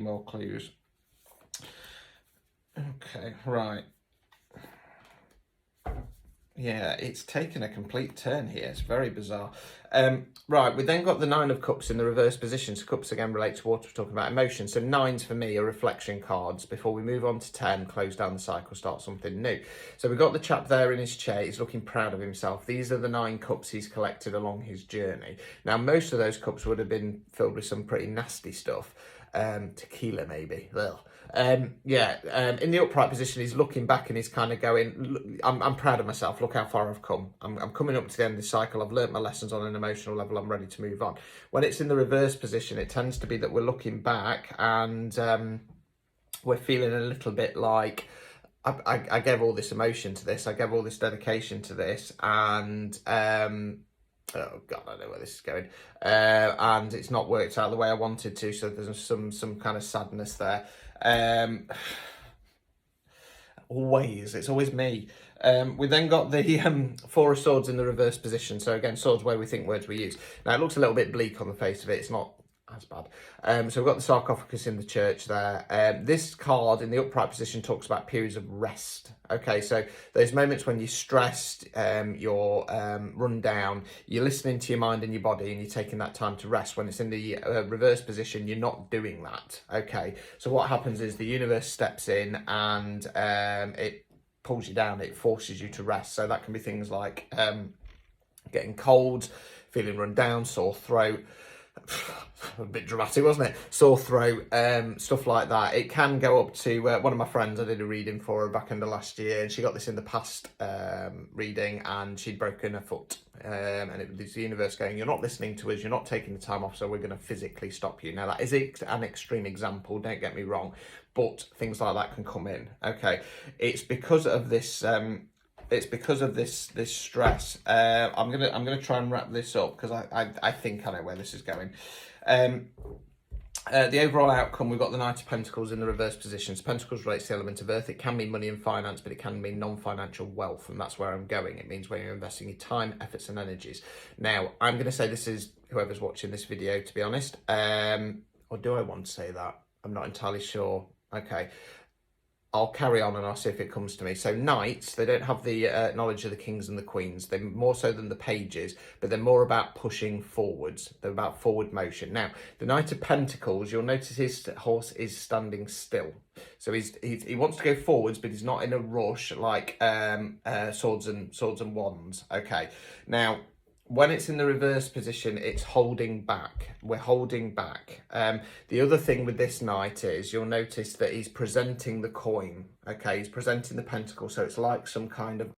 more clues. Okay, right. Yeah, it's taken a complete turn here. It's very bizarre. Right, we then got the Nine of Cups in the reverse position. So cups again relate to what we're talking about, emotion. So nines for me are reflection cards. Before we move on to 10, close down the cycle, start something new. So we've got the chap there in his chair. He's looking proud of himself. These are the 9 cups he's collected along his journey. Now, most of those cups would have been filled with some pretty nasty stuff. Tequila maybe. Ugh. In the upright position, he's looking back and he's kind of going, I'm proud of myself. Look how far I've come. I'm coming up to the end of the cycle. I've learnt my lessons on an emotional level. I'm ready to move on. When it's in the reverse position, it tends to be that we're looking back and we're feeling a little bit like, I gave all this emotion to this. I gave all this dedication to this. And oh God, I know where this is going. And it's not worked out the way I wanted to. So there's some kind of sadness there. It's always me. We then got the 4 of Swords in the reverse position. So again, swords where we think, words we use. Now it looks a little bit bleak on the face of it. It's not as bad. So we've got the sarcophagus in the church there. This card in the upright position talks about periods of rest. Okay, so there's moments when you're stressed, you're run down, you're listening to your mind and your body, and you're taking that time to rest. When it's in the reverse position, you're not doing that. Okay, so what happens is the universe steps in and it pulls you down, it forces you to rest. So that can be things like getting cold, feeling run down, sore throat. A bit dramatic, wasn't it? Sore throat, stuff like that. It can go up to one of my friends. I did a reading for her back in the last year, and she got this in the past reading, and she'd broken her foot. And it was the universe going, "You're not listening to us. You're not taking the time off, so we're going to physically stop you." Now that is an extreme example. Don't get me wrong, but things like that can come in. Okay, it's because of this. It's because of this stress. I'm gonna try and wrap this up because I think I know where this is going. The overall outcome, we've got the Knight of Pentacles in the reverse position. So Pentacles relates to the element of earth. It can mean money and finance, but it can mean non-financial wealth, and that's where I'm going. It means where you're investing your time, efforts, and energies. Now, I'm going to say this is whoever's watching this video, to be honest. Or do I want to say that? I'm not entirely sure. Okay. I'll carry on and I'll see if it comes to me. So knights, they don't have the knowledge of the kings and the queens. They're more so than the pages, but they're more about pushing forwards. They're about forward motion. Now, the Knight of Pentacles, you'll notice his horse is standing still. So he wants to go forwards, but he's not in a rush like swords and wands. Okay. Now, when it's in the reverse position, it's holding back. We're holding back. The other thing with this knight is you'll notice that he's presenting the coin. Okay, he's presenting the pentacle. So it's like some kind of